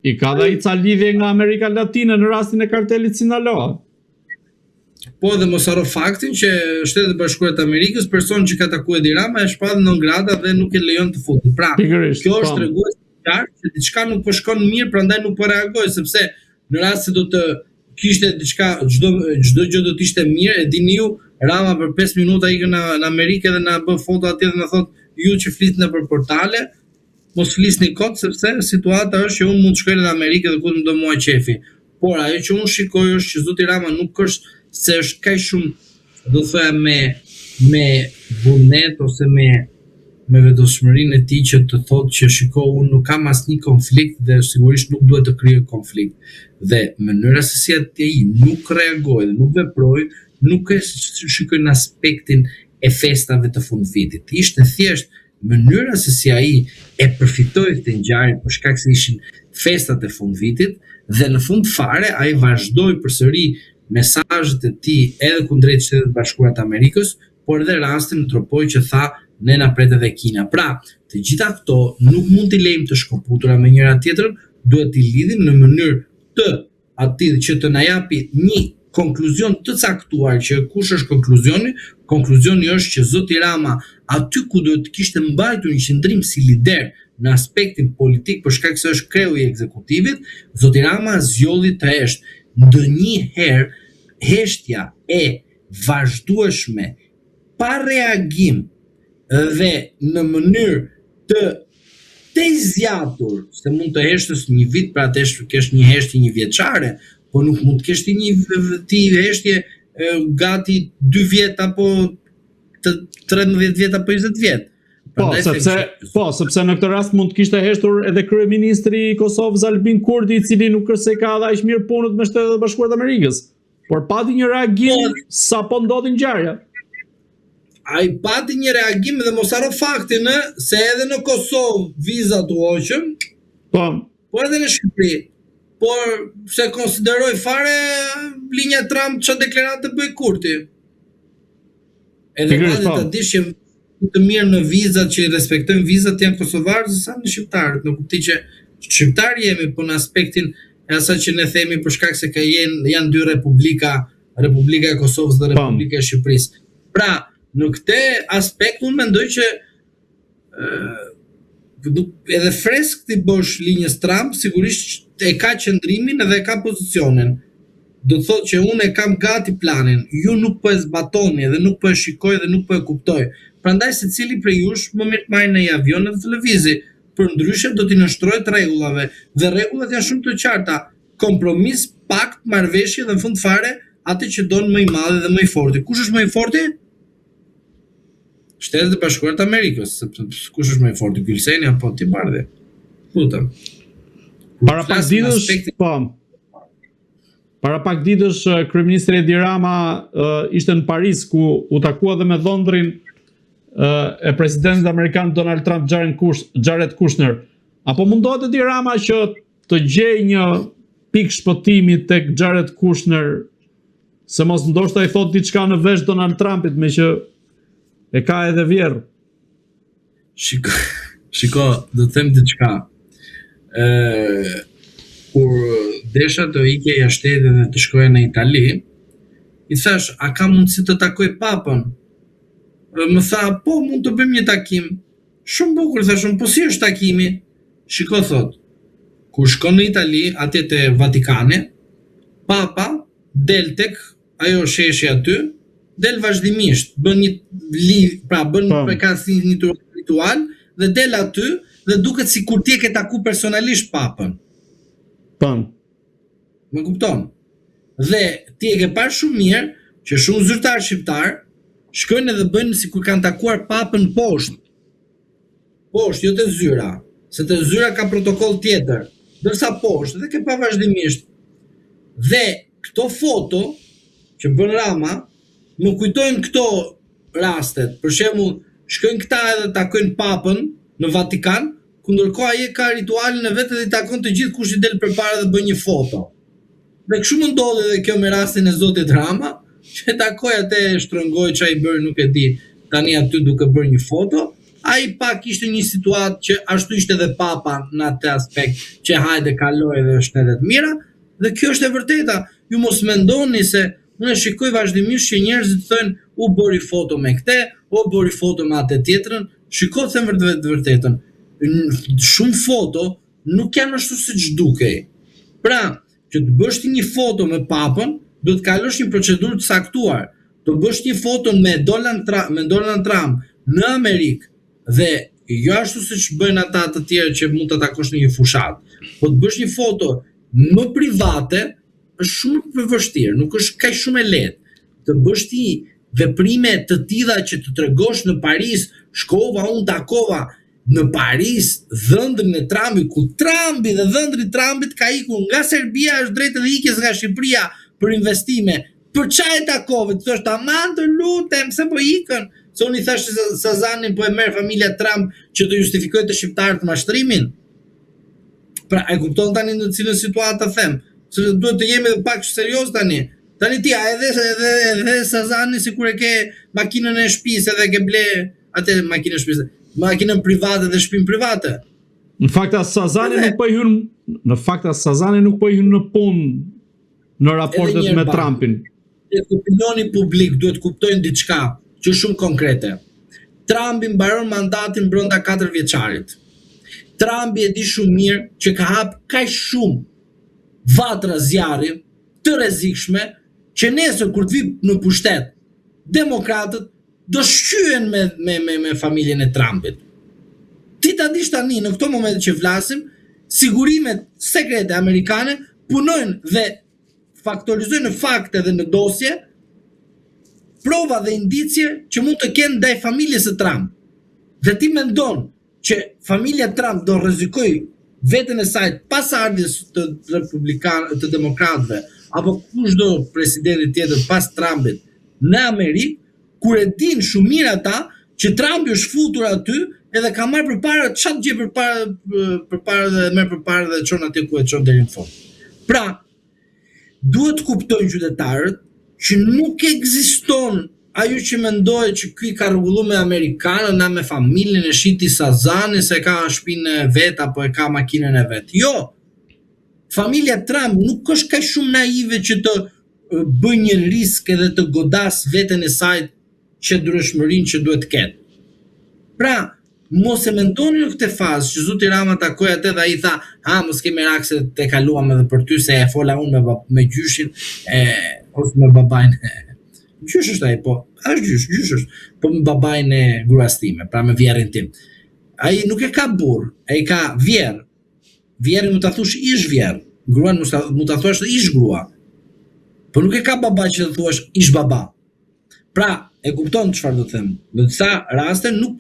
I ka dhe i ca lidhje nga Amerika Latine në rastin e kartelit Sinaloa. Po dhe mos haro faktin që Shtetet e Bashkuara të Amerikës, person që ka takuar Edi Rama është shpadh non grata dhe nuk e lejon të futet. Pra, kjo është tregues qartë se diçka nuk po shkon mirë, prandaj nuk po reagoj, sepse në rast se do të kishte diçka, çdo gjë do të ishte mirë, e dini ju, Rama për 5 minuta ikën në Amerikë dhe na bë foto atje dhe na thot ju që flisni nëpër portale, mos flisni kot sepse situata është që unë mund të shkoj në Amerikë dhe ku më do mua qefi. Por ajo që unë shikoj është që zoti Rama nuk është se është kaq shumë, do të thoya me vullnet ose me vetëdijshmërinë e tij që të thotë që shiko unë nuk kam asnjë konflikt dhe sigurisht nuk duhet të krijoj konflikt. Dhe mënyra se si ai nuk reagoi dhe nuk veproi, nuk e shikoj në aspektin e festave të fundvitit. Ishte thjesht mënyra se si ai e përfitoi këtë ngjarje për shkak se ishin festat e fundvitit dhe në fund fare ai vazhdoi përsëri mesazhet e tij edhe kundrejt Shtetit Bashkuar të Amerikës, por edhe rastin në tropoj që tha Nena Prete dhe Kina. Pra, të gjitha këto nuk mund t'i lejmë të shkëputura me njëra tjetrën, duhet t'i lidhim në mënyrë të atij që të na japi një konkluzion të caktuar që kush është konkluzjoni. Konkluzjoni është që zoti Rama aty ku duhet të kishte mbajtur një qendrim si lider në aspektin politik për shkak se është kreu i ekzekutivit, zoti Rama zgjolli të heshtë. Ndonjëherë heshtja e vazhdueshme pa reagim dhe në mënyrë të zgjatur, se mund të heshtës një vit, pra të kesh një heshtje një vjeçare, po nuk mund të kesh ti heshtje gati 2 vjet apo 13 vjet apo 20 vjet. Sepse në këtë rast mund të kishte heshtur edhe kryeministri i Kosovës Albin Kurti, i cili nuk është se ka dhe aq mirë punët me Shtetet e Bashkuara të Amerikës, por pati një reagim sapo ndodhi ngjarja. Ai pati një reagim dhe mos haro faktin se edhe në Kosovë vizat u hoqën, por edhe në Shqipëri. Por se konsideroj fare linja Trump çfarë deklarate bëi Kurti. Edhe vallë ta dish që të mirë në vizat që respektojnë vizat janë kosovarë sa në shqiptarët, në kuptim që shqiptarë jemi po në aspektin e asaj që ne themi për shkak se janë 2 republika, Republika e Kosovës dhe Republika e Shqipërisë. Pra, në këtë aspekt unë mendoj që edhe fresk ti bosh linjës Trump, sigurisht e ka qëndrimin edhe e ka pozicionin. Do të thotë që unë e kam gati planin, ju nuk po e zbatoni dhe nuk po e shikoj dhe nuk po e kuptoj. Prandaj secili prej jush më mirë të marrë në avion dhe të lëvizi, përndryshe do t'i nështrohet rregullave dhe rregullat janë shumë të qarta. Kompromis, pakt, marrëveshje dhe në fund fare atë që don më i madhi dhe më i forti. Kush është më i forti? Shtetet e Bashkuara të Amerikës. Kush është më i forti? Gylseni apo ti bardhi? Lutem. Para pak ditësh kryeministri Edi Rama ishte në Paris ku u takua dhe me dhëndrin e presidentit amerikan Donald Trump Jared Kushner. Apo mundohet Edi Rama që të gjej një pikë shpëtimi tek Jared Kushner, se mos ndoshta i thot diçka në vesh Donald Trumpit, me që e ka edhe vjerë. Shiko, do të them diçka. Kur desha të ikja jashtë shtetit dhe të shkoja në Itali, i thash, a ka mundësi të takoj papën? Më tha, po, mund të bëjmë një takim. Shumë bukur, thashëm, po si është takimi? Shiko, thot, kur shkon në Itali, atje te Vatikani, papa del tek ajo sheshi aty, del vazhdimisht, bën ka si një ritual dhe del aty dhe duket sikur ti e ke taku personalisht papën. Më kupton? Dhe ti e ke parë shumë mirë që shumë zyrtar shqiptar shkojnë edhe bëjnë sikur kanë takuar papën poshtë. Poshtë, jo te zyra, se te zyra ka protokoll tjetër, ndërsa poshtë dhe ke pa vazhdimisht. Dhe këto foto që bën Rama më kujtojnë këto rastet. Për shembull, shkojnë këta edhe takojnë papën në Vatikan, ku ndërkohë ai ka ritualin e vetë dhe i takon të gjithë kush i del përpara dhe bën një foto. Dhe kështu më ndodhi edhe kjo me rastin e zotit Rama, që takoi atë shtrëngoi çai bëri nuk e di, tani aty duke bërë një foto, ai pak ishte një situatë që ashtu ishte edhe papa në atë aspekt që hajde kaloi dhe shtetet mira, dhe kjo është e vërteta. Ju mos mendoni se unë shikoj vazhdimisht që njerëzit thënë u bëri foto me këtë, u bëri foto me atë tjetrën, shiko them vërtetën. Shumë foto nuk janë ashtu siç dukej. Pra, që të bësh ti një foto me papën, duhet të kalosh një procedurë të saktuar. Të bësh një foto me Donald Trump në Amerikë dhe jo ashtu siç bëjnë ata të tjerë që mund të takosh në një fushatë. Po të bësh një foto më private është shumë e vështirë, nuk është kaq shumë e lehtë. Të bësh ti veprime të tilla që të tregosh në Paris, shkova unë takova në Paris dhëndrin e Trumpit, ku Trumpi dhe dhëndri i Trumpit ka ikur nga Serbia është drejt edhe ikjes nga Shqipëria për investime. Për çfarë takove? Të thosh aman të lutem, pse po ikën? Se unë i thash Sazanin po e merr familja Trump që të justifikojë të shqiptarët mashtrimin. Pra, e kupton tani në cilën situatë them? Se duhet të jemi pak serioz tani. Tani ti edhe Sazani sikur e ke makinën e shtëpisë edhe ke ble atë makinën e shtëpisë. Makinën private dhe shtëpinë private. Në fakt Sazani nuk po i hyn në punë në raportet me Trumpin. Opinioni publik duhet kuptojnë diçka që është shumë konkrete. Trumpi mbaron mandatin brenda 4 vjeçarit. Trumpi e di shumë mirë që ka hap kaq shumë vatra zjarri të rrezikshme që nesër kur të vi në pushtet, demokratët do shqyen me familjen e Trumpit. Ti ta dish tani në këto momente që flasim, sigurimet sekrete amerikane punojnë dhe faktorizojnë në fakte dhe në dosje prova dhe indicje që mund të kenë ndaj familjes së Trump. Dhe ti mendon që familja Trump do rrezikoj veten e saj pas ardhjes të demokratëve apo kushdo presidenti tjetër pas Trumpit në Amerikë, kur e din shumë mirë ata që Trumpi është futur aty edhe ka marrë përpara çfarë gjë përpara dhe merr përpara dhe çon aty ku e çon deri në fund. Pra, duhet kuptojnë qytetarët që nuk ekziston ajo që mendohet që ky ka rregulluar me amerikanën, na me familjen e shiti Sazani se ka shtëpinë e vet apo e ka makinën e vet. Jo. Familja Trump nuk është kaq shumë naive që të bëjë një risk edhe të godas veten e saj qëndrueshmërinë që duhet të ketë. Pra, mos e mendoni në këtë fazë që Zoti Rama takoi atë dhe ai tha, mos kemi merak se te kaluam edhe për ty se e fola unë me gjyshin ose me babain. Gjysh është ai, po, është gjysh është, po me babain e gruas time, pra me vjerrin tim. Ai nuk e ka burr, ai ka vjerr. Vjerrin mund ta thush ish vjerr, gruan mund ta thuash ish grua. Po nuk e ka baba që të thuash ish baba. Pra, e kupton çfarë do të them. Në disa raste nuk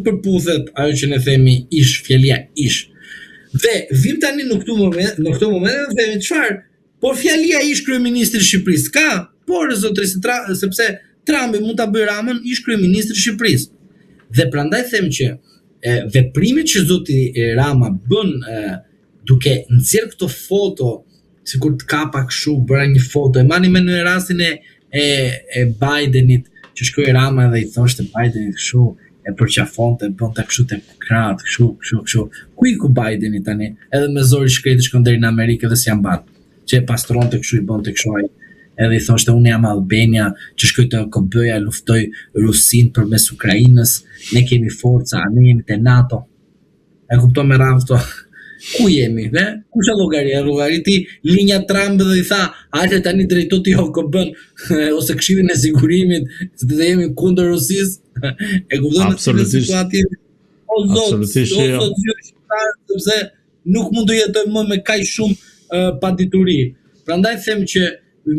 përputhet ajo që ne themi ish, fjalia ish. Dhe vim tani në këto momente dhe themi çfarë? Por fjalia ish kryeministri i Shqipërisë ka, por zotërisë sepse Trumpi mund ta bëjë Ramën ish kryeministri i Shqipërisë. Dhe prandaj them që veprimet që zoti Rama bën duke nxjerr këto foto, sikur të kapa kështu, bëra një foto, e mani me në rastin e Bidenit, që shkoi Rama dhe i thoshte Bidenit kështu, e përqafonte, bënte kështu te krahët, kështu. Ku i ku Bideni tani? Edhe me zori shkreti shkon deri në Amerikë dhe s'jam bat. Që e pastronte kështu, i bënte kështu ai. Edhe i thoshte unë jam Albania, që shkoj të KB-ja, luftoj Rusin përmes Ukrainës, ne kemi forca, ne jemi te NATO. E kupton me radhë këto? Ku jemi, ne? Ku është llogaria? Llogariti linja Trump dhe i tha, hajde tani drejto ti OKB-n ose Këshillin e Sigurimit, se të jemi kundër Rusisë. E kupton në situatë. Absolutisht. Sepse nuk mund të jetojmë më me kaq shumë padituri. Prandaj them që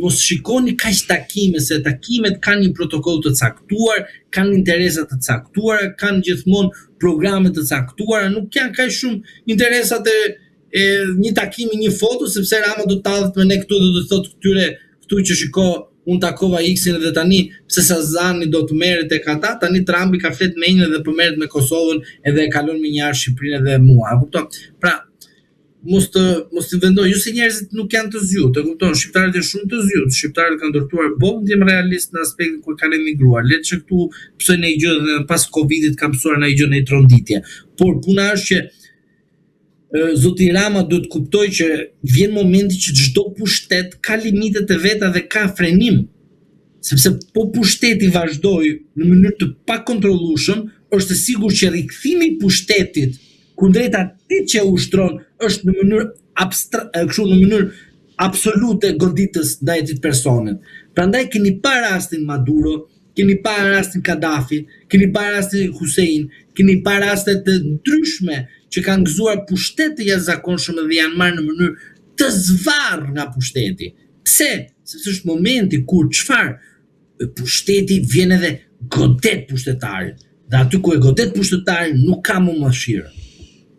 mos shikoni kaq takime, se takimet kanë një protokoll të caktuar, kanë interesa të caktuara, kanë gjithmonë programe të caktuara, nuk janë kaq shumë interesat e një takimi, një foto, sepse Rama do të tallet me ne këtu dhe do të thotë këtu që shiko, unë takova X-in dhe tani pse Sazani do të merret tek ata, tani Trumpi ka flet me një dhe po merret me Kosovën edhe e kalon me një Shqipërinë edhe mua, e kupton? Pra, mos të vendoj, ju si njerëzit nuk janë të zgjuar, e kupton, shqiptarët janë shumë të zgjuar, shqiptarët kanë ndërtuar bombë, ndjem realist në aspektin kur kanë emigruar. Le të që këtu pse në gjë dhe pas Covidit ka mësuar në gjë në tronditje. Por puna është që zoti Rama duhet kuptoj që vjen momenti që çdo pushtet ka limitet e veta dhe ka frenim. Sepse po pushteti vazhdoj në mënyrë të pakontrollueshëm, është e sigurt që rikthimi i pushtetit kundrejt atij që ushtron është në mënyrë absolute goditës ndaj atij personit. Prandaj keni pa rastin Maduro, keni pa rastin Kadhafi, keni pa rastin Hussein, keni pa raste të ndryshme që kanë gëzuar pushtete jashtëzakonshme dhe janë marrë në mënyrë të zvarr nga pushteti. Pse? Sepse është momenti kur çfarë pushteti vjen edhe godet pushtetarin. Dhe aty ku e godet pushtetarin nuk ka më mëshirë.